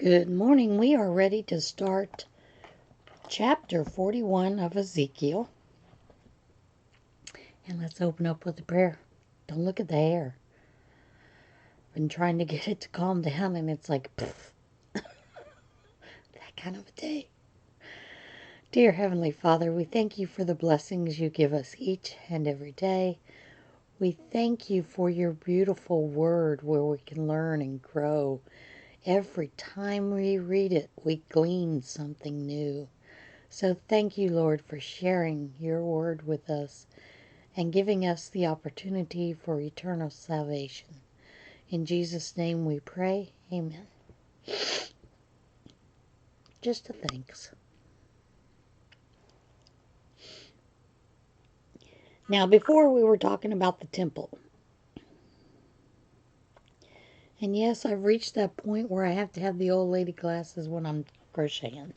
Good morning. We are ready to start chapter 41 of Ezekiel. And let's open up with a prayer. Don't look at the hair. Been trying to get it to calm down and it's like, poof. That kind of a day. Dear Heavenly Father, we thank you for the blessings you give us each and every day. We thank you for your beautiful word where we can learn and grow. Every time we read it, we glean something new. So thank you, Lord, for sharing your word with us and giving us the opportunity for eternal salvation. In Jesus' name we pray. Amen. Just a thanks. Now, before we were talking about the temple. And yes, I've reached that point where I have to have the old lady glasses when I'm crocheting.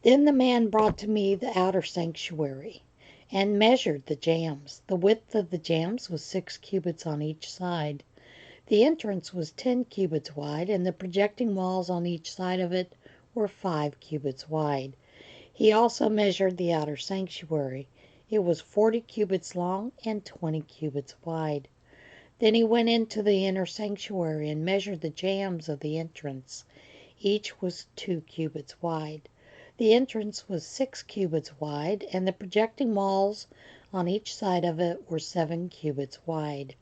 Then the man brought to me the outer sanctuary and measured the jambs. The width of the jambs was 6 cubits on each side. The entrance was 10 cubits wide, and the projecting walls on each side of it were 5 cubits wide. He also measured the outer sanctuary. It was 40 cubits long and 20 cubits wide. Then he went into the inner sanctuary and measured the jambs of the entrance. Each was 2 cubits wide. The entrance was 6 cubits wide, and the projecting walls on each side of it were 7 cubits wide.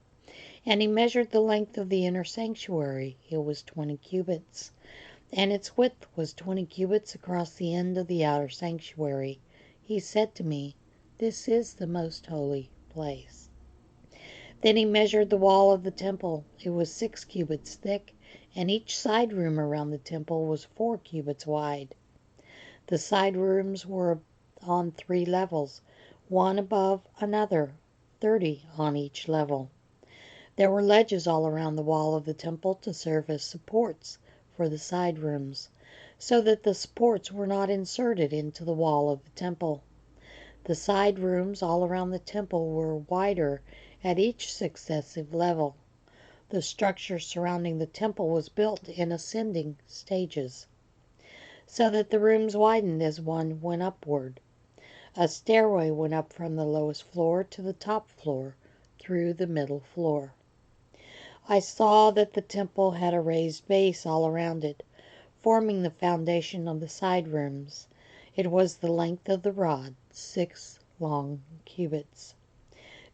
And he measured the length of the inner sanctuary. It was 20 cubits. And its width was 20 cubits across the end of the outer sanctuary. He said to me, "This is the most holy place." Then he measured the wall of the temple. It was 6 cubits thick, and each side room around the temple was 4 cubits wide. The side rooms were on 3 levels, one above another, 30 on each level. There were ledges all around the wall of the temple to serve as supports for the side rooms, so that the supports were not inserted into the wall of the temple. The side rooms all around the temple were wider at each successive level. The structure surrounding the temple was built in ascending stages, so that the rooms widened as one went upward. A stairway went up from the lowest floor to the top floor through the middle floor. I saw that the temple had a raised base all around it, forming the foundation of the side rooms. It was the length of the rod, 6 long cubits.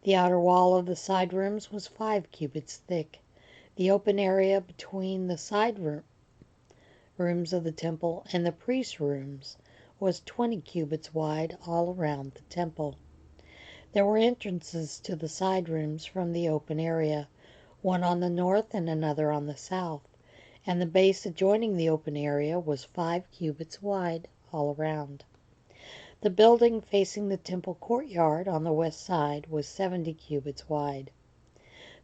The outer wall of the side rooms was 5 cubits thick. The open area between the side rooms of the temple and the priest's rooms was 20 cubits wide all around the temple. There were entrances to the side rooms from the open area, one on the north and another on the south, and the base adjoining the open area was 5 cubits wide all around. The building facing the temple courtyard on the west side was 70 cubits wide.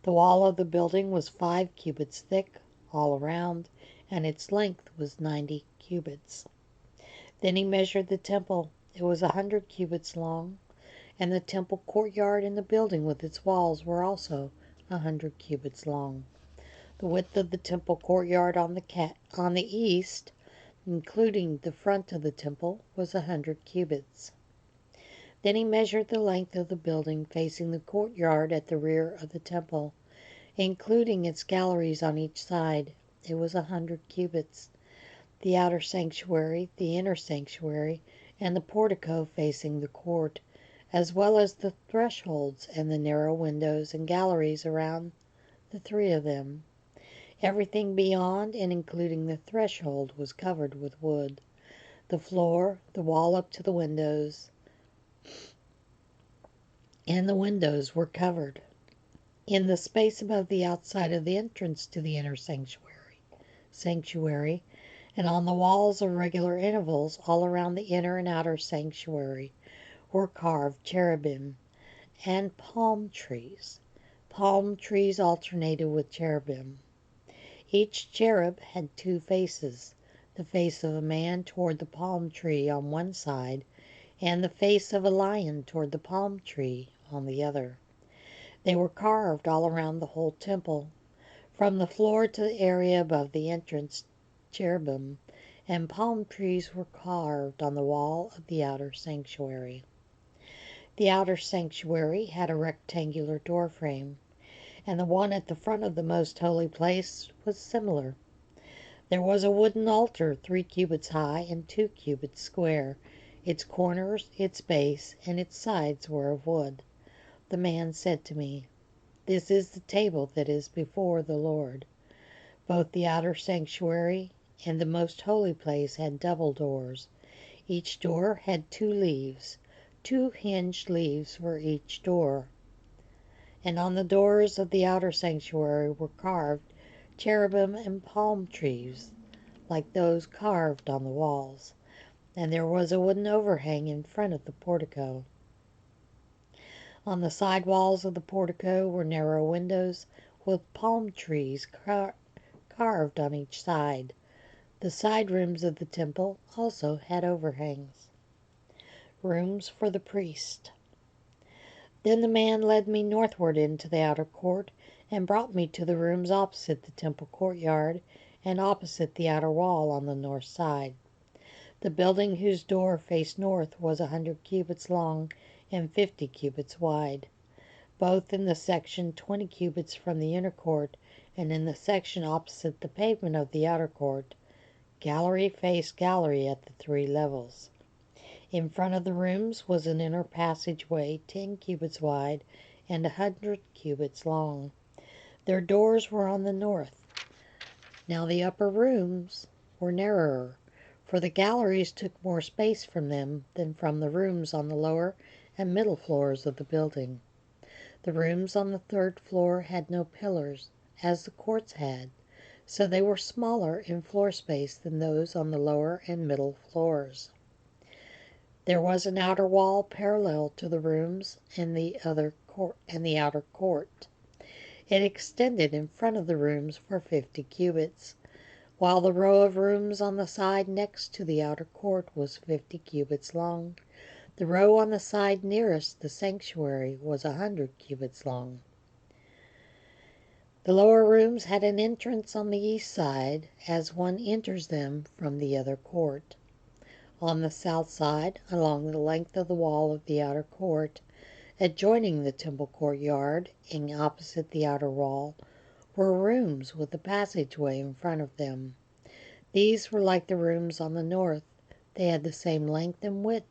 The wall of the building was 5 cubits thick all around, and its length was 90 cubits. Then he measured the temple. It was 100 cubits long, and the temple courtyard and the building with its walls were also 100 cubits long. The width of the temple courtyard on the east, including the front of the temple, was 100 cubits. Then he measured the length of the building facing the courtyard at the rear of the temple, including its galleries on each side. It was 100 cubits. The outer sanctuary, the inner sanctuary, and the portico facing the court, as well as the thresholds and the narrow windows and galleries around the 3 of them. Everything beyond and including the threshold was covered with wood. The floor, the wall up to the windows, and the windows were covered. In the space above the outside of the entrance to the inner sanctuary, and on the walls of regular intervals all around the inner and outer sanctuary were carved cherubim and palm trees. Palm trees alternated with cherubim. Each cherub had 2 faces, the face of a man toward the palm tree on one side, and the face of a lion toward the palm tree on the other. They were carved all around the whole temple. From the floor to the area above the entrance, cherubim and palm trees were carved on the wall of the outer sanctuary. The outer sanctuary had a rectangular door frame, and the one at the front of the most holy place was similar. There was a wooden altar 3 cubits high and 2 cubits square. Its corners, its base, and its sides were of wood. The man said to me, "This is the table that is before the Lord." Both the outer sanctuary and the most holy place had double doors. Each door had 2 leaves, 2 hinged leaves for each door. And on the doors of the outer sanctuary were carved cherubim and palm trees, like those carved on the walls. And there was a wooden overhang in front of the portico. On the side walls of the portico were narrow windows with palm trees carved on each side. The side rooms of the temple also had overhangs. Rooms for the priest. Then the man led me northward into the outer court and brought me to the rooms opposite the temple courtyard and opposite the outer wall on the north side. The building whose door faced north was 100 cubits long and 50 cubits wide. Both in the section 20 cubits from the inner court and in the section opposite the pavement of the outer court, gallery faced gallery at the 3 levels. In front of the rooms was an inner passageway 10 cubits wide and 100 cubits long. Their doors were on the north. Now the upper rooms were narrower, for the galleries took more space from them than from the rooms on the lower and middle floors of the building. The rooms on the 3rd floor had no pillars, as the courts had, so they were smaller in floor space than those on the lower and middle floors. There was an outer wall parallel to the rooms and the outer court. It extended in front of the rooms for 50 cubits, while the row of rooms on the side next to the outer court was 50 cubits long. The row on the side nearest the sanctuary was 100 cubits long. The lower rooms had an entrance on the east side as one enters them from the other court. On the south side, along the length of the wall of the outer court, adjoining the temple courtyard and opposite the outer wall, were rooms with a passageway in front of them. These were like the rooms on the north. They had the same length and width,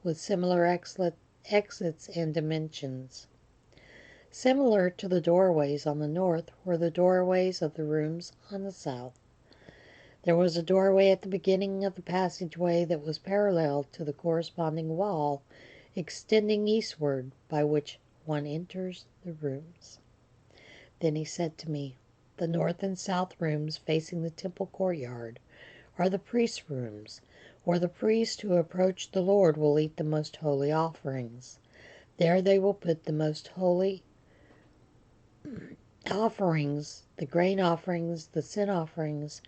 with similar exits and dimensions. Similar to the doorways on the north were the doorways of the rooms on the south. There was a doorway at the beginning of the passageway that was parallel to the corresponding wall, extending eastward, by which one enters the rooms. Then he said to me, "The north and south rooms facing the temple courtyard are the priests' rooms, where the priests who approach the Lord will eat the most holy offerings. There they will put the most holy offerings, the grain offerings, the sin offerings,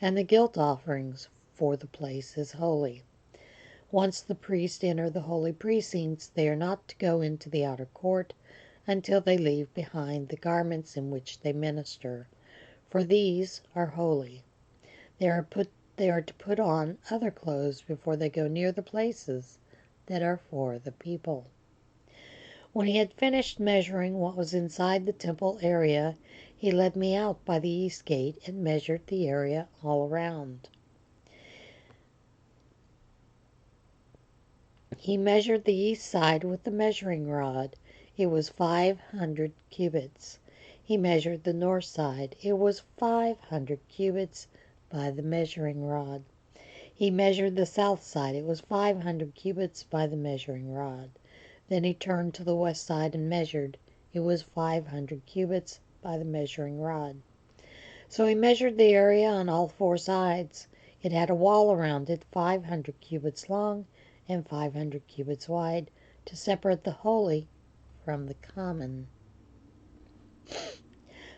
and the guilt offerings, for the place is holy. Once the priests enter the holy precincts, they are not to go into the outer court until they leave behind the garments in which they minister, for these are holy. They are to put on other clothes before they go near the places that are for the people." When he had finished measuring what was inside the temple area, he led me out by the east gate and measured the area all around. He measured the east side with the measuring rod. It was 500 cubits. He measured the north side. It was 500 cubits by the measuring rod. He measured the south side. It was 500 cubits by the measuring rod. Then he turned to the west side and measured. It was 500 cubits by the measuring rod. So he measured the area on all 4 sides. It had a wall around it 500 cubits long and 500 cubits wide to separate the holy from the common.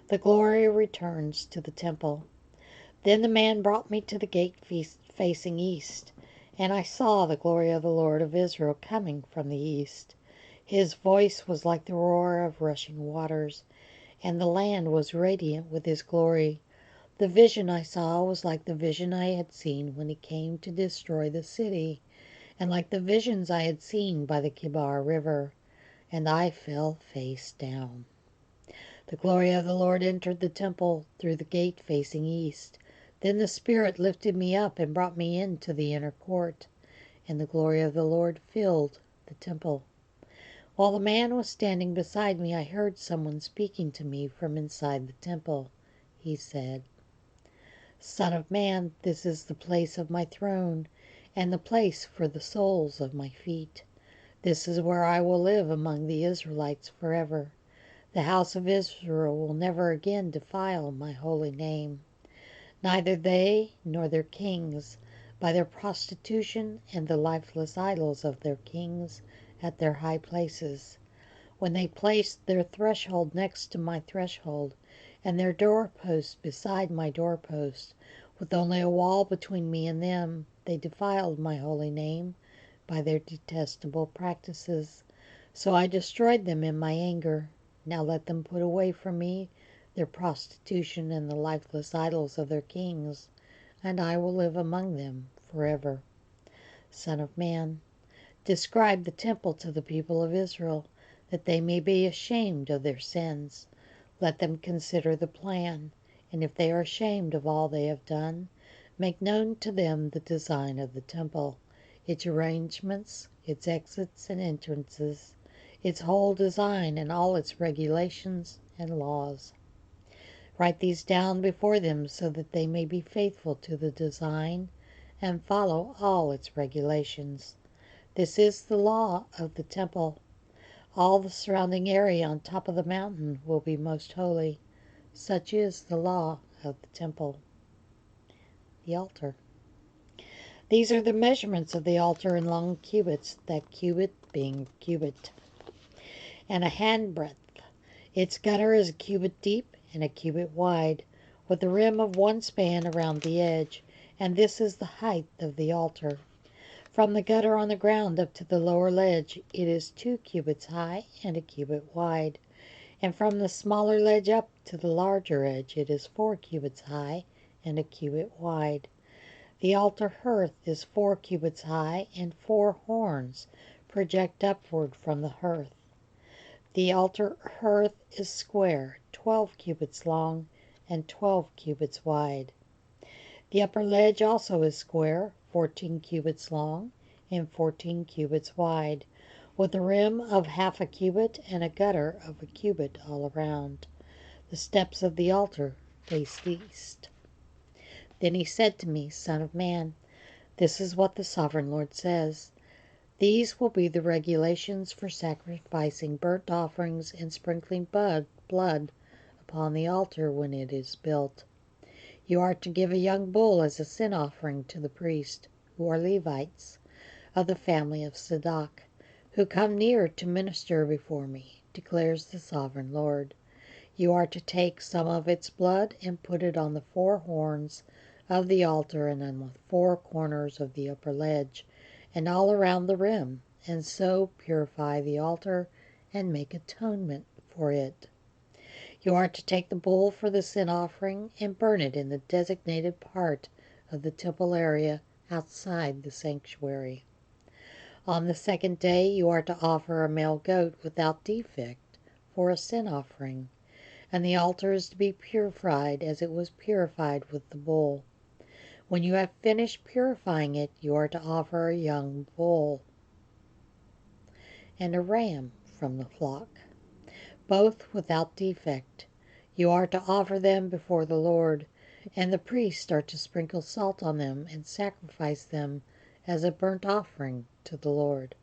The glory returns to the temple. Then the man brought me to the gate facing east, and I saw the glory of the Lord of Israel coming from the east. His voice was like the roar of rushing waters, and the land was radiant with his glory. The vision I saw was like the vision I had seen when he came to destroy the city, and like the visions I had seen by the Kibar River, and I fell face down. The glory of the Lord entered the temple through the gate facing east. Then the Spirit lifted me up and brought me into the inner court, and the glory of the Lord filled the temple. While the man was standing beside me, I heard someone speaking to me from inside the temple. He said, "Son of man, this is the place of my throne, and the place for the soles of my feet. This is where I will live among the Israelites forever. The house of Israel will never again defile my holy name, neither they nor their kings, by their prostitution and the lifeless idols of their kings at their high places. When they placed their threshold next to my threshold, and their doorpost beside my doorpost, with only a wall between me and them, they defiled my holy name by their detestable practices. So I destroyed them in my anger. Now let them put away from me their prostitution and the lifeless idols of their kings, and I will live among them forever. Son of man, describe the temple to the people of Israel, that they may be ashamed of their sins. Let them consider the plan, and if they are ashamed of all they have done, make known to them the design of the temple, its arrangements, its exits and entrances, its whole design and all its regulations and laws. Write these down before them so that they may be faithful to the design and follow all its regulations. This is the law of the temple. All the surrounding area on top of the mountain will be most holy. Such is the law of the temple." The altar. These are the measurements of the altar in long cubits, that cubit being a cubit and a handbreadth. Its gutter is a cubit deep and a cubit wide, with a rim of one span around the edge, and this is the height of the altar. From the gutter on the ground up to the lower ledge, it is 2 cubits high and a cubit wide, and from the smaller ledge up to the larger edge, it is 4 cubits high and a cubit wide. The altar hearth is 4 cubits high, and 4 horns project upward from the hearth. The altar hearth is square, 12 cubits long and 12 cubits wide. The upper ledge also is square, 14 cubits long and 14 cubits wide, with a rim of half a cubit and a gutter of a cubit all around. The steps of the altar faced east. Then he said to me, "Son of man, this is what the Sovereign Lord says. These will be the regulations for sacrificing burnt offerings and sprinkling blood upon the altar when it is built. You are to give a young bull as a sin offering to the priests, who are Levites, of the family of Zadok, who come near to minister before me, declares the Sovereign Lord. You are to take some of its blood and put it on the 4 horns of the altar and on the 4 corners of the upper ledge, and all around the rim, and so purify the altar and make atonement for it. You are to take the bull for the sin offering and burn it in the designated part of the temple area outside the sanctuary. On the 2nd day you are to offer a male goat without defect for a sin offering, and the altar is to be purified as it was purified with the bull. When you have finished purifying it, you are to offer a young bull and a ram from the flock, both without defect. You are to offer them before the Lord, and the priests are to sprinkle salt on them and sacrifice them as a burnt offering to the Lord.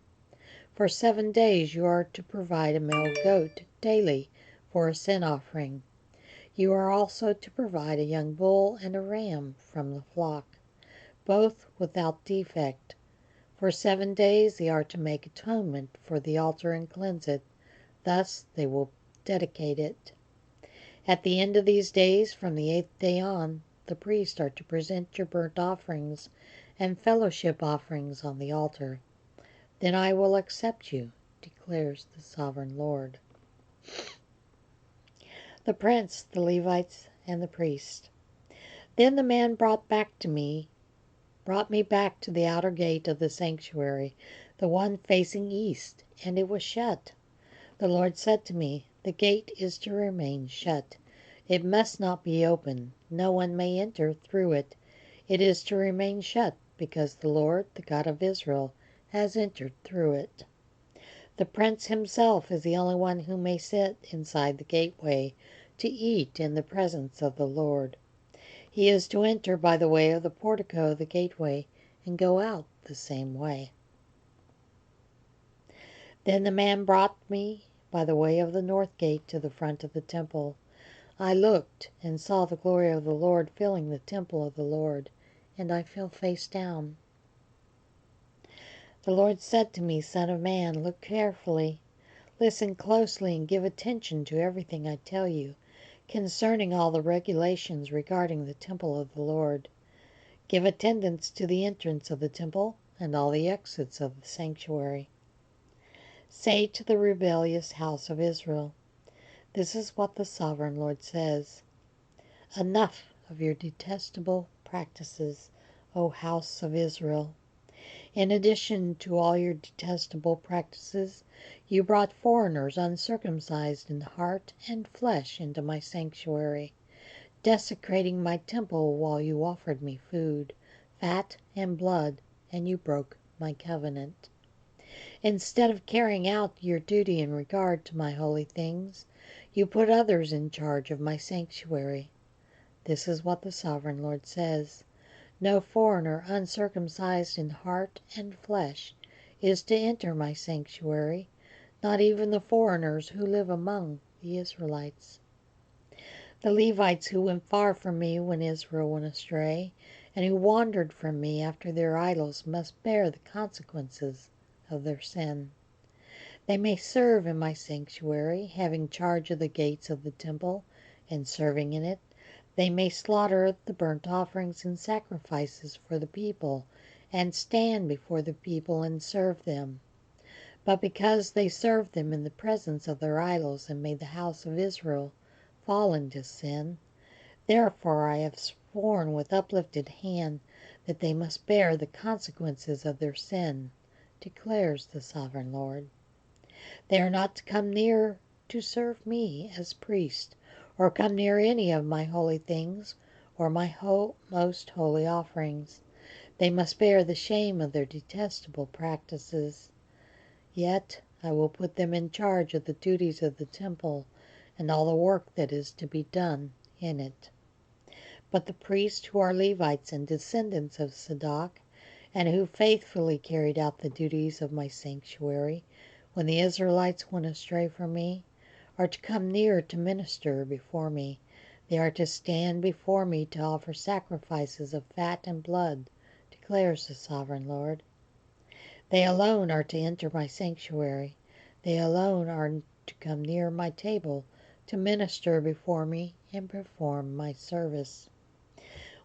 For 7 days you are to provide a male goat daily for a sin offering. You are also to provide a young bull and a ram from the flock, both without defect. For 7 days they are to make atonement for the altar and cleanse it. Thus they will dedicate it. At the end of these days, from the 8th day on, the priests are to present your burnt offerings and fellowship offerings on the altar. Then I will accept you, declares the Sovereign Lord. the prince, the Levites, and the priest. Then the man brought me back to the outer gate of the sanctuary, the one facing east, and it was shut. The Lord said to me, "The gate is to remain shut. It must not be open. No one may enter through it. It is to remain shut, because the Lord, the God of Israel, has entered through it. The prince himself is the only one who may sit inside the gateway to eat in the presence of the Lord. He is to enter by the way of the portico of the gateway and go out the same way." Then the man brought me by the way of the north gate to the front of the temple. I looked and saw the glory of the Lord filling the temple of the Lord, and I fell face down. The Lord said to me, "Son of man, look carefully, listen closely, and give attention to everything I tell you concerning all the regulations regarding the temple of the Lord. Give attendance to the entrance of the temple and all the exits of the sanctuary. Say to the rebellious house of Israel, this is what the sovereign Lord says. Enough of your detestable practices, O house of Israel. In addition to all your detestable practices, you brought foreigners uncircumcised in heart and flesh into my sanctuary, desecrating my temple while you offered me food, fat, and blood, and you broke my covenant. Instead of carrying out your duty in regard to my holy things, you put others in charge of my sanctuary. This is what the sovereign Lord says. No foreigner uncircumcised in heart and flesh is to enter my sanctuary, not even the foreigners who live among the Israelites. The Levites who went far from me when Israel went astray, and who wandered from me after their idols, must bear the consequences of their sin. They may serve in my sanctuary, having charge of the gates of the temple and serving in it. They may slaughter the burnt offerings and sacrifices for the people, and stand before the people and serve them. But because they served them in the presence of their idols and made the house of Israel fall into sin, therefore I have sworn with uplifted hand that they must bear the consequences of their sin, declares the sovereign Lord. They are not to come near to serve me as priest, or come near any of my holy things, or my most holy offerings. They must bear the shame of their detestable practices. Yet I will put them in charge of the duties of the temple and all the work that is to be done in it. But the priests who are Levites and descendants of Zadok, and who faithfully carried out the duties of my sanctuary when the Israelites went astray from me, are to come near to minister before me. They are to stand before me to offer sacrifices of fat and blood, declares the sovereign Lord. They alone are to enter my sanctuary. They alone are to come near my table to minister before me and perform my service.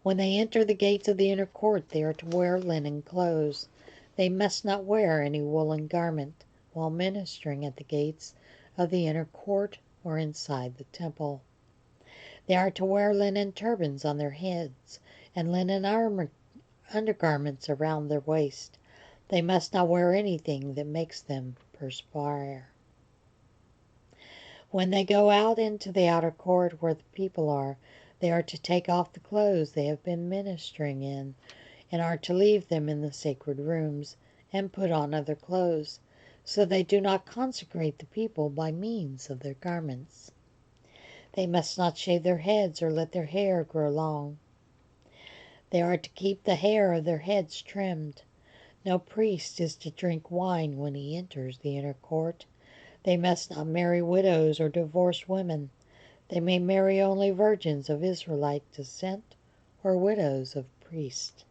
When they enter the gates of the inner court, they are to wear linen clothes. They must not wear any woolen garment while ministering at the gates of the inner court or inside the temple. They are to wear linen turbans on their heads and linen undergarments around their waist. They must not wear anything that makes them perspire. When they go out into the outer court where the people are, they are to take off the clothes they have been ministering in, and are to leave them in the sacred rooms, and put on other clothes, so they do not consecrate the people by means of their garments. They must not shave their heads or let their hair grow long. They are to keep the hair of their heads trimmed. No priest is to drink wine when he enters the inner court. They must not marry widows or divorced women. They may marry only virgins of Israelite descent or widows of priests.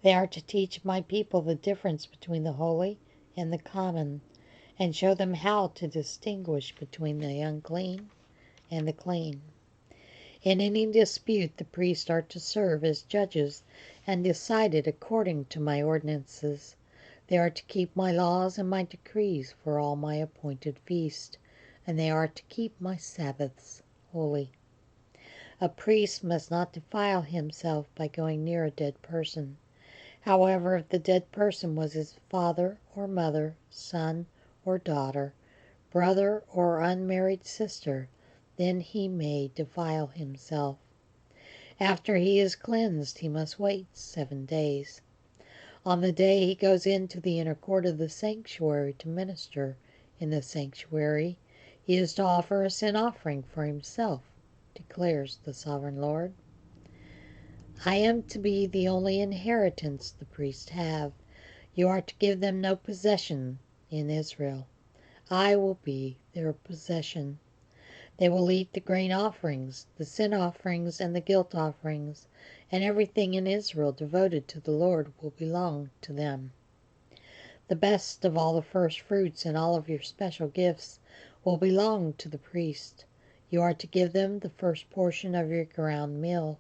They are to teach my people the difference between the holy and the common, and show them how to distinguish between the unclean and the clean. In any dispute, the priests are to serve as judges and decide it according to my ordinances. They are to keep my laws and my decrees for all my appointed feasts, and they are to keep my Sabbaths holy. A priest must not defile himself by going near a dead person. However, if the dead person was his father or mother, son or daughter, brother or unmarried sister, then he may defile himself. After he is cleansed, he must wait 7 days. On the day he goes into the inner court of the sanctuary to minister in the sanctuary, he is to offer a sin offering for himself, declares the Sovereign Lord. I am to be the only inheritance the priests have. You are to give them no possession in Israel. I will be their possession. They will eat the grain offerings, the sin offerings, and the guilt offerings, and everything in Israel devoted to the Lord will belong to them. The best of all the first fruits and all of your special gifts will belong to the priest. You are to give them the first portion of your ground meal,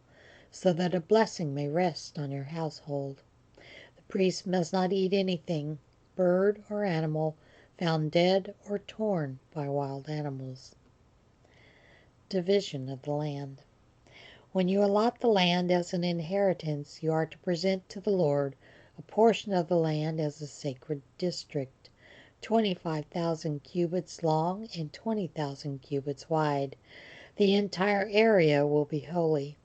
so that a blessing may rest on your household. The priest must not eat anything, bird or animal, found dead or torn by wild animals. Division of the land. When you allot the land as an inheritance, you are to present to the Lord a portion of the land as a sacred district, 25,000 cubits long and 20,000 cubits wide. The entire area will be holy.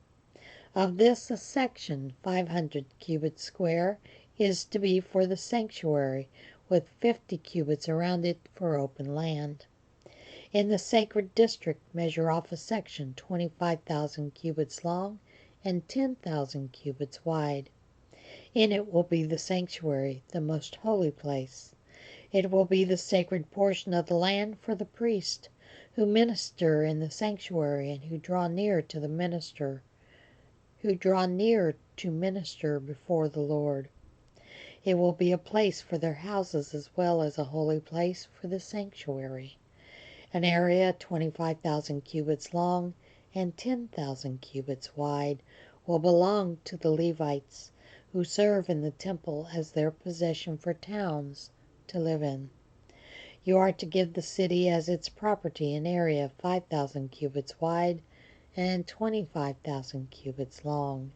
Of this, a section, 500 cubits square, is to be for the sanctuary, with 50 cubits around it for open land. In the sacred district, measure off a section 25,000 cubits long and 10,000 cubits wide. In it will be the sanctuary, the most holy place. It will be the sacred portion of the land for the priests who minister in the sanctuary and who draw near to minister before the Lord. It will be a place for their houses as well as a holy place for the sanctuary. An area 25,000 cubits long and 10,000 cubits wide will belong to the Levites, who serve in the temple as their possession for towns to live in. You are to give the city as its property an area 5,000 cubits wide and 25,000 cubits long.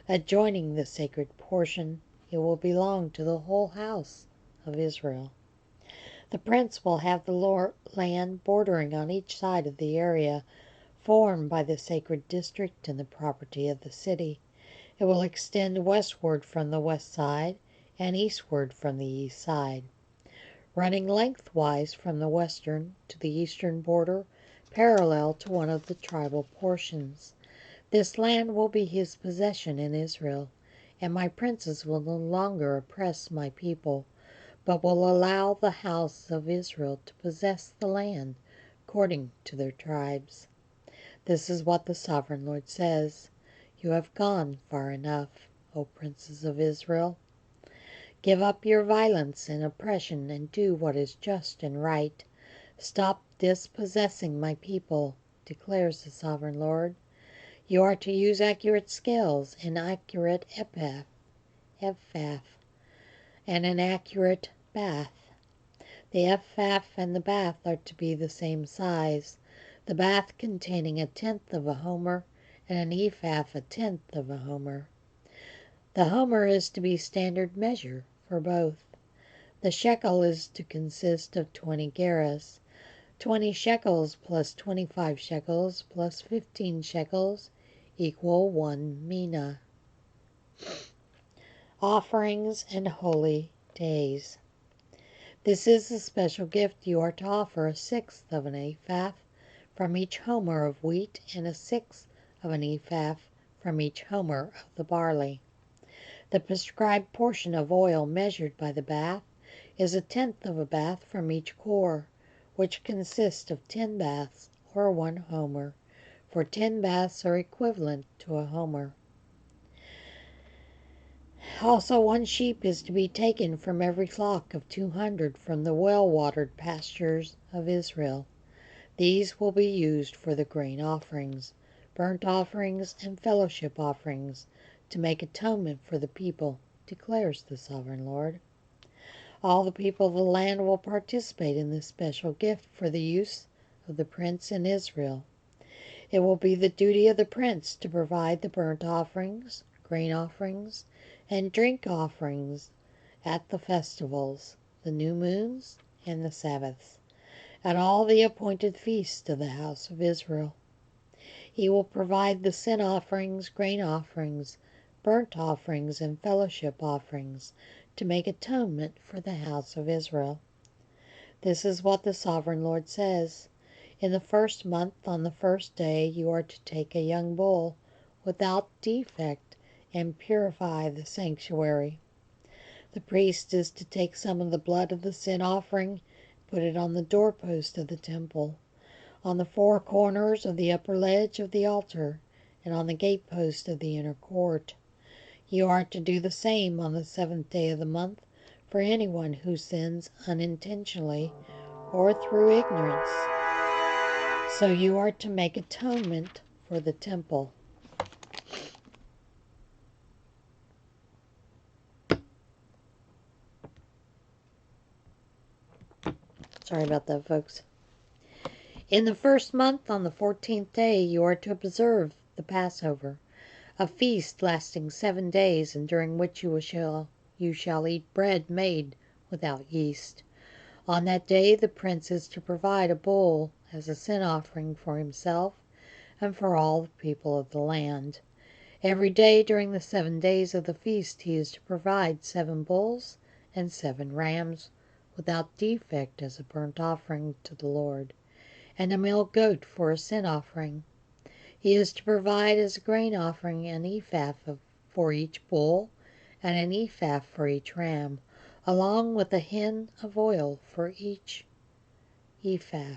Adjoining the sacred portion, it will belong to the whole house of Israel. The prince will have the land bordering on each side of the area formed by the sacred district and the property of the city. It will extend westward from the west side and eastward from the east side, running lengthwise from the western to the eastern border, parallel to one of the tribal portions. This land will be his possession in Israel, and my princes will no longer oppress my people, but will allow the house of Israel to possess the land according to their tribes. This is what the Sovereign Lord says. You have gone far enough, O princes of Israel. Give up your violence and oppression and do what is just and right. Stop dispossessing my people, declares the Sovereign Lord. You are to use accurate scales, an accurate ephah, and an accurate bath. The ephah and the bath are to be the same size, the bath containing 1/10 of a homer and an ephah 1/10 of a homer. The homer is to be standard measure for both. The shekel is to consist of 20 gerahs. 20 shekels plus 25 shekels plus 15 shekels equal 1 mina. Offerings and holy days. This is a special gift. You are to offer 1/6 of an ephah from each homer of wheat and 1/6 of an ephah from each homer of the barley. The prescribed portion of oil measured by the bath is 1/10 of a bath from each core, which consists of 10 baths or 1 homer, for 10 baths are equivalent to a homer. Also, 1 sheep is to be taken from every flock of 200 from the well-watered pastures of Israel. These will be used for the grain offerings, burnt offerings, and fellowship offerings, to make atonement for the people, declares the Sovereign Lord. All the people of the land will participate in this special gift for the use of the prince in Israel. It will be the duty of the prince to provide the burnt offerings, grain offerings, and drink offerings at the festivals, the new moons, and the Sabbaths, at all the appointed feasts of the house of Israel. He will provide the sin offerings, grain offerings, burnt offerings, and fellowship offerings to make atonement for the house of Israel. This is what the Sovereign Lord says. In the first month, on the first day, you are to take a young bull without defect and purify the sanctuary. The priest is to take some of the blood of the sin offering, put it on the doorpost of the temple, on the four corners of the upper ledge of the altar, and on the gatepost of the inner court. You are to do the same on the seventh day of the month for anyone who sins unintentionally or through ignorance. So you are to make atonement for the temple. Sorry about that, folks. In the first month, on the 14th day, you are to observe the Passover, a feast lasting 7 days, and during which you shall eat bread made without yeast. On that day the prince is to provide a bull as a sin offering for himself and for all the people of the land. Every day during the 7 days of the feast he is to provide 7 bulls and 7 rams without defect as a burnt offering to the Lord, and a male goat for a sin offering. He is to provide as a grain offering an ephah for each bull and an ephah for each ram, along with a hin of oil for each ephah.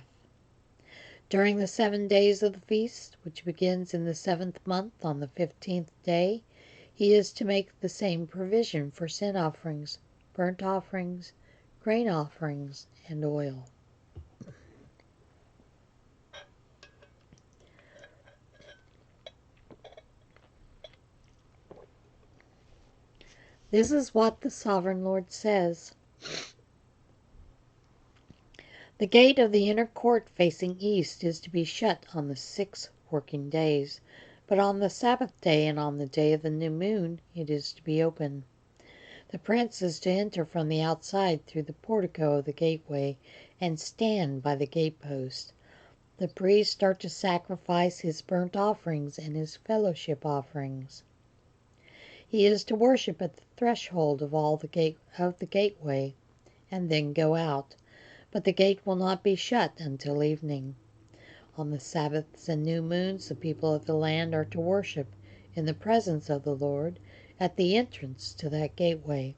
During the 7 days of the feast, which begins in the 7th month on the 15th day, he is to make the same provision for sin offerings, burnt offerings, grain offerings, and oil. This is what the Sovereign Lord says. The gate of the inner court facing east is to be shut on the 6 working days, but on the Sabbath day and on the day of the new moon it is to be open. The prince is to enter from the outside through the portico of the gateway and stand by the gatepost. The priests are to sacrifice his burnt offerings and his fellowship offerings. He is to worship at the threshold of the gateway and then go out, but the gate will not be shut until evening. On the Sabbaths and new moons the people of the land are to worship in the presence of the Lord at the entrance to that gateway.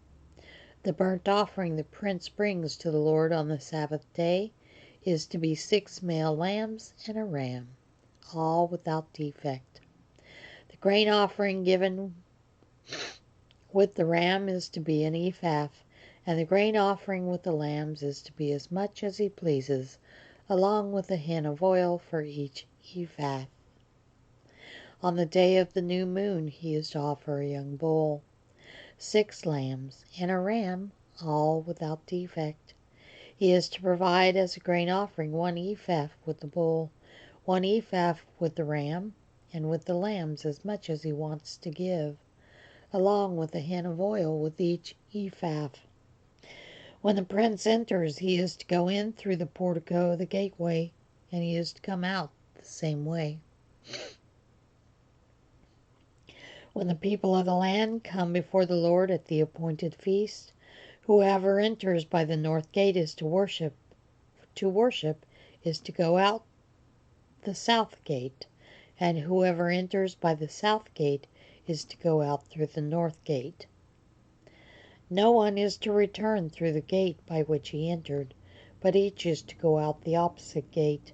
The burnt offering the prince brings to the Lord on the Sabbath day is to be 6 male lambs and a ram, all without defect. The grain offering given with the ram is to be an ephah, and the grain offering with the lambs is to be as much as he pleases, along with a hin of oil for each ephah. On the day of the new moon he is to offer a young bull, 6 lambs, and a ram, all without defect. He is to provide as a grain offering 1 ephah with the bull, 1 ephah with the ram, and with the lambs as much as he wants to give, along with a hin of oil with each ephah. When the prince enters, he is to go in through the portico of the gateway, and he is to come out the same way. When the people of the land come before the Lord at the appointed feast, whoever enters by the north gate is to worship. To worship is to go out the south gate, and whoever enters by the south gate is to go out through the north gate. No one is to return through the gate by which he entered, but each is to go out the opposite gate.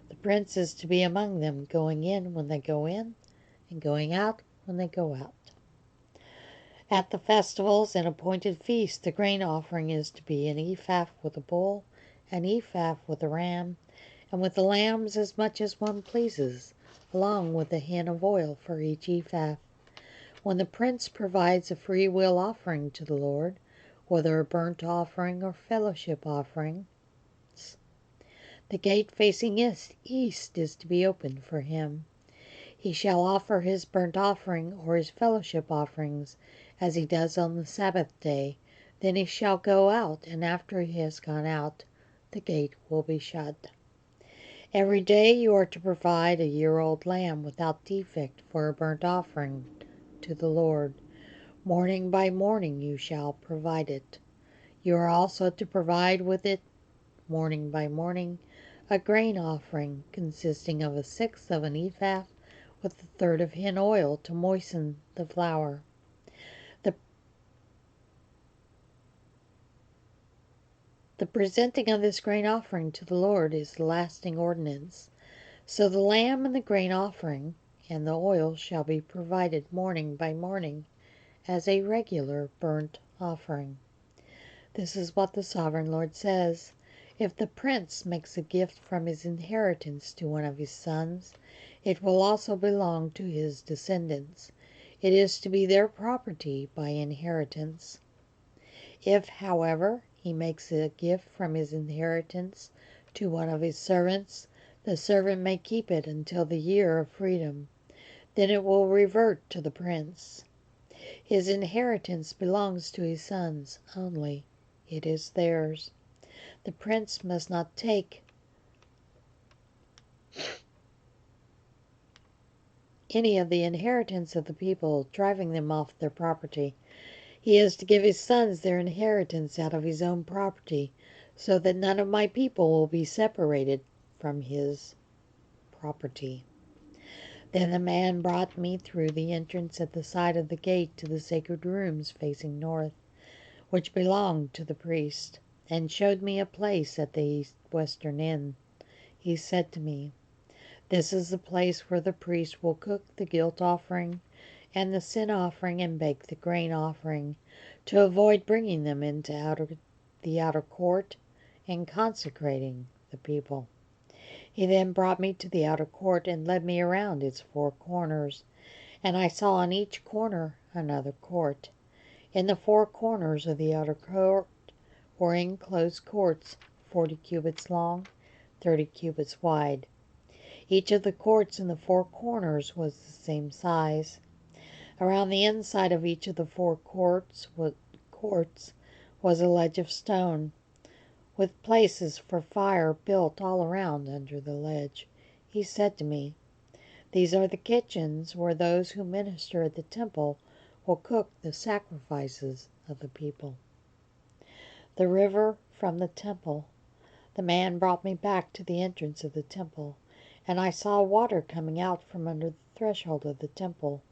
The prince is to be among them, going in when they go in, and going out when they go out. At the festivals and appointed feasts, the grain offering is to be an ephah with a bull, an ephah with a ram, and with the lambs as much as one pleases, along with a hin of oil for each ephah. When the prince provides a free will offering to the Lord, whether a burnt offering or fellowship offering, The gate facing east is to be opened for him. He shall offer his burnt offering or his fellowship offerings as he does on the Sabbath day. Then he shall go out, and after he has gone out, the gate will be shut. Every day you are to provide a year-old lamb without defect for a burnt offering to the Lord. Morning by morning you shall provide it. You are also to provide with it, morning by morning, a grain offering consisting of 1/6 of an ephah with 1/3 of hin oil to moisten the flour. The presenting of this grain offering to the Lord is the lasting ordinance. So the lamb and the grain offering and the oil shall be provided morning by morning as a regular burnt offering. This is what the Sovereign Lord says. If the prince makes a gift from his inheritance to one of his sons, it will also belong to his descendants. It is to be their property by inheritance. If, however, he makes a gift from his inheritance to one of his servants, the servant may keep it until the year of freedom. Then it will revert to the prince. His inheritance belongs to his sons only. It is theirs. The prince must not take any of the inheritance of the people, driving them off their property. He is to give his sons their inheritance out of his own property, so that none of my people will be separated from his property. Then the man brought me through the entrance at the side of the gate to the sacred rooms facing north, which belonged to the priest, and showed me a place at the western end. He said to me, "This is the place where the priest will cook the guilt offering and the sin offering and bake the grain offering, to avoid bringing them into the outer court and consecrating the people." He then brought me to the outer court and led me around its 4 corners, and I saw on each corner another court. In the 4 corners of the outer court were enclosed courts 40 cubits long, 30 cubits wide. Each of the courts in the 4 corners was the same size. Around the inside of each of the 4 courts was a ledge of stone, with places for fire built all around under the ledge. He said to me, "These are the kitchens where those who minister at the temple will cook the sacrifices of the people." The river from the temple. The man brought me back to the entrance of the temple, and I saw water coming out from under the threshold of the temple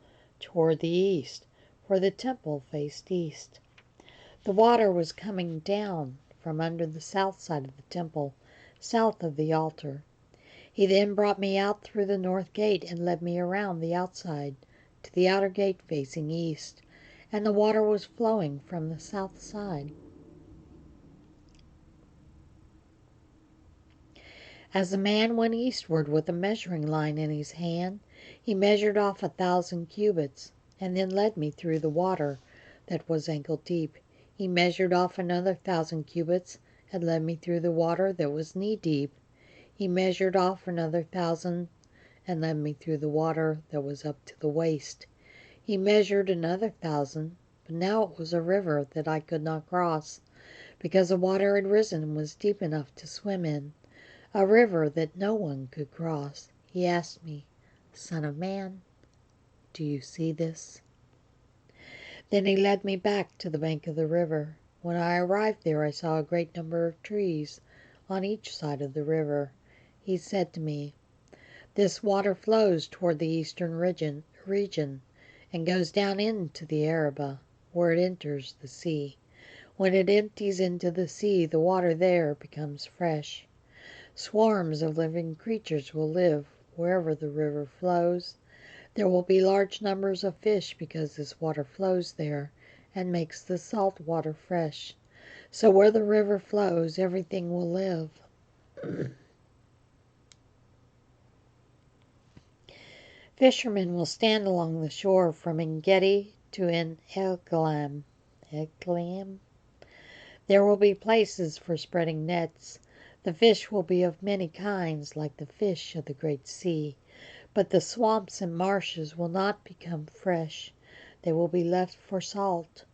toward the east, for the temple faced east. The water was coming down from under the south side of the temple, south of the altar. He then brought me out through the north gate and led me around the outside to the outer gate facing east, and the water was flowing from the south side. As the man went eastward with a measuring line in his hand, he measured off 1,000 cubits, and then led me through the water that was ankle deep. He measured off another 1,000 cubits, and led me through the water that was knee deep. He measured off another 1,000, and led me through the water that was up to the waist. He measured another 1,000, but now it was a river that I could not cross, because the water had risen and was deep enough to swim in. A river that no one could cross. He asked me, "Son of man, do you see this?" Then he led me back to the bank of the river. When I arrived there, I saw a great number of trees on each side of the river. He said to me, "This water flows toward the eastern region and goes down into the Arabah, where it enters the sea. When it empties into the sea, the water there becomes fresh. Swarms of living creatures will live wherever the river flows. There will be large numbers of fish because this water flows there and makes the salt water fresh. So where the river flows, everything will live." Fishermen will stand along the shore from En-Gedi to En-Eglaim. There will be places for spreading nets. The fish will be of many kinds, like the fish of the great sea. But the swamps and marshes will not become fresh. They will be left for salt.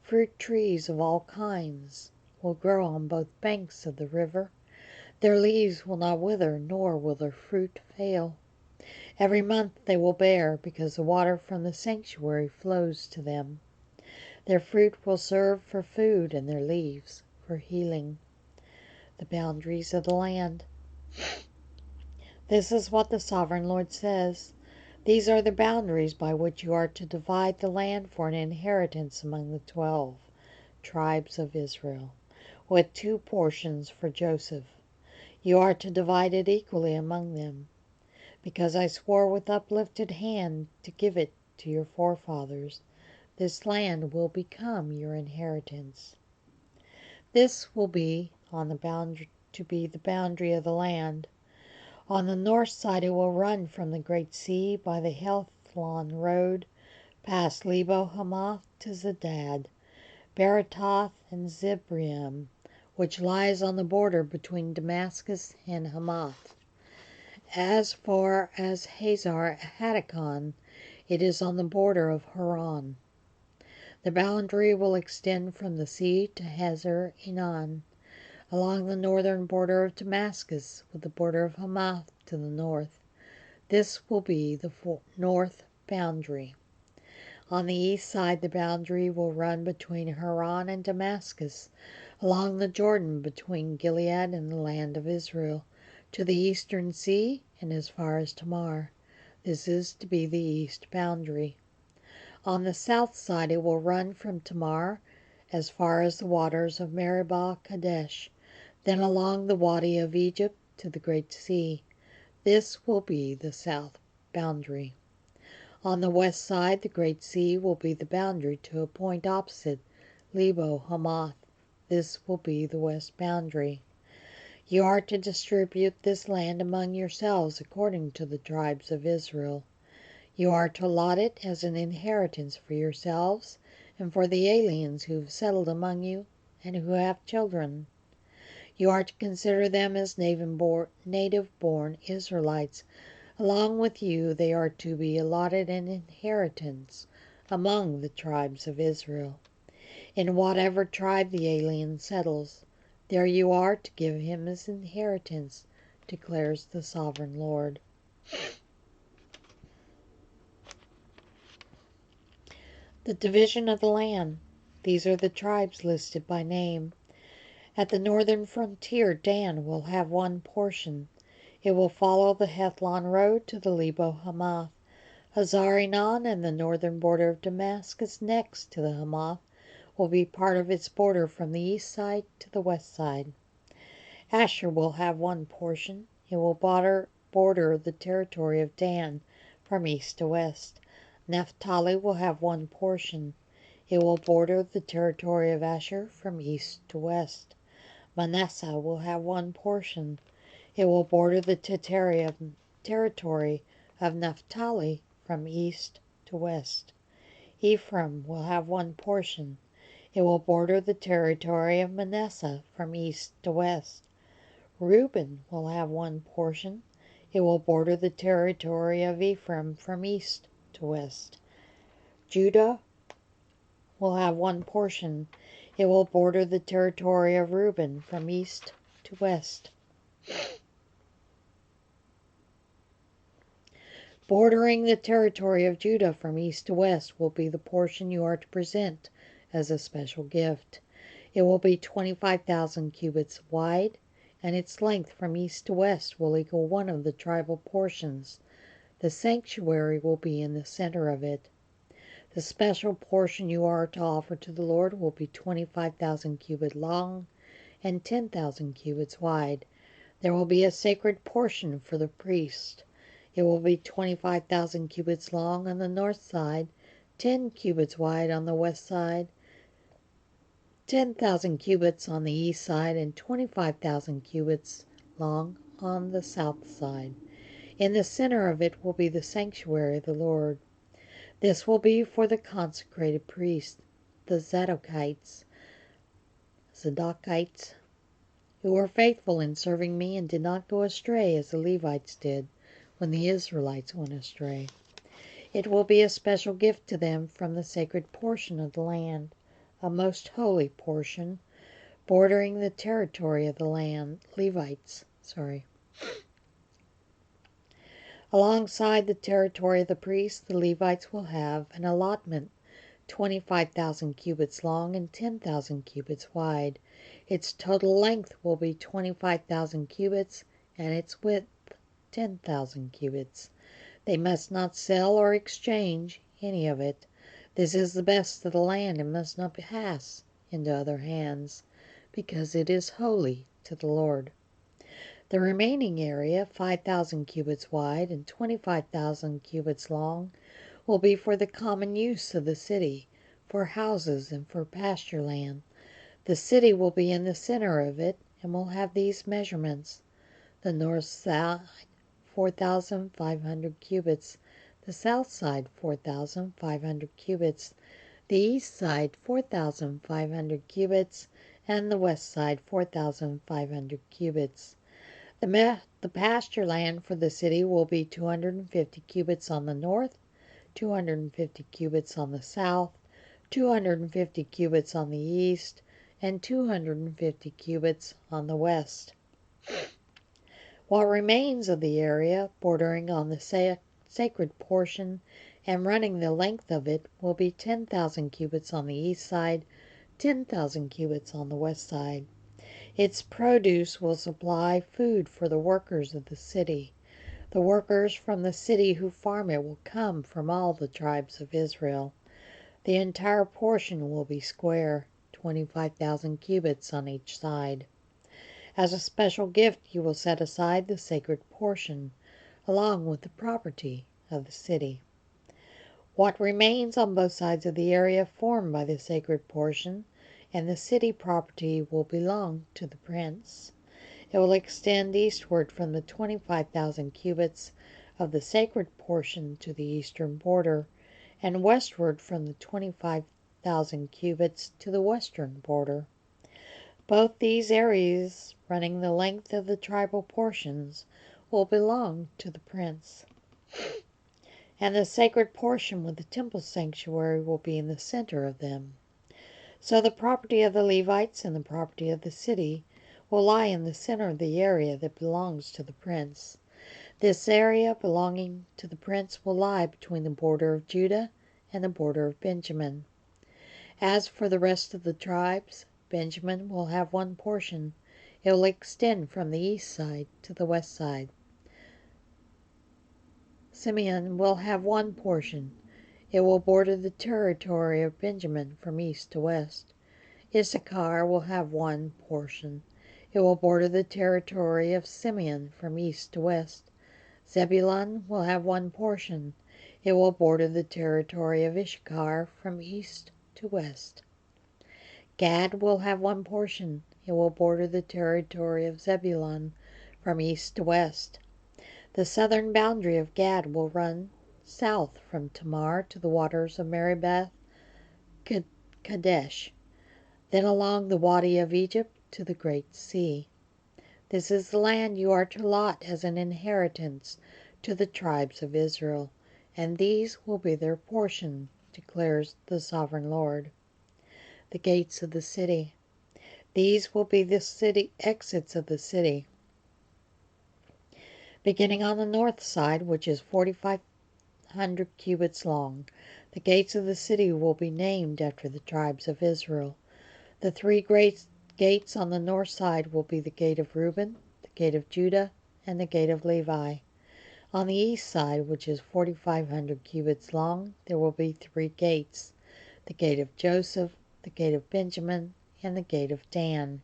Fruit trees of all kinds will grow on both banks of the river. Their leaves will not wither, nor will their fruit fail. Every month they will bear, because the water from the sanctuary flows to them. Their fruit will serve for food, and their leaves for healing. The boundaries of the land. This is what the Sovereign Lord says. These are the boundaries by which you are to divide the land for an inheritance among the 12 tribes of Israel, with 2 portions for Joseph. You are to divide it equally among them, because I swore with uplifted hand to give it to your forefathers. This land will become your inheritance. This will be on the boundary the boundary of the land. On the north side it will run from the great sea by the Hethlon road, past Lebo Hamath to Zedad, Beratoth, and Zibrim, which lies on the border between Damascus and Hamath. As far as Hazar Hatticon, it is on the border of Haran. The boundary will extend from the sea to Hazar Enan, along the northern border of Damascus, with the border of Hamath to the north. This will be the north boundary. On the east side, the boundary will run between Haran and Damascus, along the Jordan between Gilead and the land of Israel, to the eastern sea and as far as Tamar. This is to be the east boundary. On the south side, it will run from Tamar as far as the waters of Meribah Kadesh, then along the Wadi of Egypt to the Great Sea. This will be the south boundary. On the west side, the Great Sea will be the boundary to a point opposite Lebo Hamath. This will be the west boundary. You are to distribute this land among yourselves according to the tribes of Israel. You are to allot it as an inheritance for yourselves and for the aliens who have settled among you and who have children. You are to consider them as native-born Israelites. Along with you, they are to be allotted an inheritance among the tribes of Israel. In whatever tribe the alien settles, there you are to give him his inheritance, declares the Sovereign Lord. The division of the land. These are the tribes listed by name. At the northern frontier, Dan will have 1 portion. It will follow the Hethlon road to the Lebo Hamath. Hazar-Enan and the northern border of Damascus next to the Hamath will be part of its border from the east side to the west side. Asher will have 1 portion. It will border the territory of Dan from east to west. Naphtali will have 1 portion. It will border the territory of Asher from east to west. Manasseh will have 1 portion. It will border the territory of Naphtali from east to west. Ephraim will have 1 portion. It will border the territory of Manasseh from east to west. Reuben will have 1 portion. It will border the territory of Ephraim from east to west. Judah will have 1 portion. It will border the territory of Reuben from east to west. Bordering the territory of Judah from east to west will be the portion you are to present as a special gift. It will be 25,000 cubits wide, and its length from east to west will equal 1 of the tribal portions. The sanctuary will be in the center of it. The special portion you are to offer to the Lord will be 25,000 cubits long and 10,000 cubits wide. There will be a sacred portion for the priest. It will be 25,000 cubits long on the north side, 10 cubits wide on the west side, 10,000 cubits on the east side, and 25,000 cubits long on the south side. In the center of it will be the sanctuary of the Lord. This will be for the consecrated priests, the Zadokites, who were faithful in serving me and did not go astray as the Levites did when the Israelites went astray. It will be a special gift to them from the sacred portion of the land, a most holy portion, bordering the territory of the Levites. Alongside the territory of the priests, the Levites will have an allotment 25,000 cubits long and 10,000 cubits wide. Its total length will be 25,000 cubits and its width 10,000 cubits. They must not sell or exchange any of it. This is the best of the land and must not pass into other hands, because it is holy to the Lord. The remaining area, 5,000 cubits wide and 25,000 cubits long, will be for the common use of the city, for houses and for pasture land. The city will be in the center of it and will have these measurements: the north side 4,500 cubits, the south side 4,500 cubits, the east side 4,500 cubits, and the west side 4,500 cubits. The pasture land for the city will be 250 cubits on the north, 250 cubits on the south, 250 cubits on the east, and 250 cubits on the west. What remains of the area bordering on the sacred portion and running the length of it will be 10,000 cubits on the east side, 10,000 cubits on the west side. Its produce will supply food for the workers of the city. The workers from the city who farm it will come from all the tribes of Israel. The entire portion will be square, 25,000 cubits on each side. As a special gift you will set aside the sacred portion, along with the property of the city. What remains on both sides of the area formed by the sacred portion and the city property will belong to the prince. It will extend eastward from the 25,000 cubits of the sacred portion to the eastern border, and westward from the 25,000 cubits to the western border. Both these areas, running the length of the tribal portions, will belong to the prince. And the sacred portion with the temple sanctuary will be in the center of them. So the property of the Levites and the property of the city will lie in the center of the area that belongs to the prince. This area belonging to the prince will lie between the border of Judah and the border of Benjamin. As for the rest of the tribes, Benjamin will have one portion. It will extend from the east side to the west side. Simeon will have one portion. It will border the territory of Benjamin from east to west. Issachar will have one portion. It will border the territory of Simeon from east to west. Zebulun will have one portion. It will border the territory of Issachar from east to west. Gad will have one portion. It will border the territory of Zebulun from east to west. The southern boundary of Gad will run south from Tamar to the waters of Meribeth Kadesh, then along the Wadi of Egypt to the Great Sea. This is the land you are to lot as an inheritance to the tribes of Israel, and these will be their portion, declares the sovereign Lord. The gates of the city. These will be the city exits of the city. Beginning on the north side, which is 4,500 cubits long, the gates of the city will be named after the tribes of Israel. The three great gates on the north side will be the gate of Reuben, the gate of Judah, and the gate of Levi. On the east side, which is 4,500 cubits long, there will be three gates: the gate of Joseph, the gate of Benjamin, and the gate of Dan.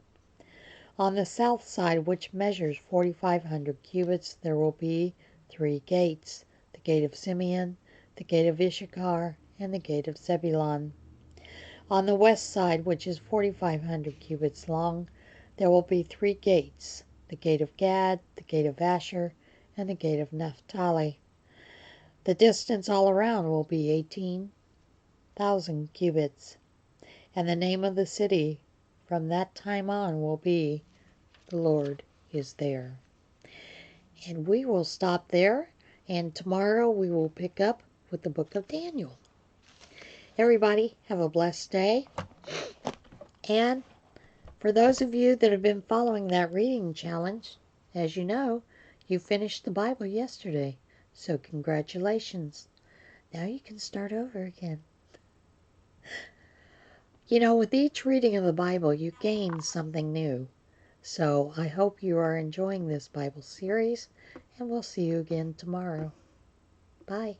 On the south side, which measures 4,500 cubits, there will be three gates: the gate of Simeon, the gate of Issachar, and the gate of Zebulun. On the west side, which is 4,500 cubits long, there will be three gates: the gate of Gad, the gate of Asher, and the gate of Naphtali. The distance all around will be 18,000 cubits. And the name of the city from that time on will be the Lord is there. And we will stop there, and tomorrow we will pick up with the book of Daniel. Everybody, have a blessed day. And for those of you that have been following that reading challenge, as you know, you finished the Bible yesterday. So congratulations. Now you can start over again. You know, with each reading of the Bible, you gain something new. So I hope you are enjoying this Bible series, and we'll see you again tomorrow. Bye.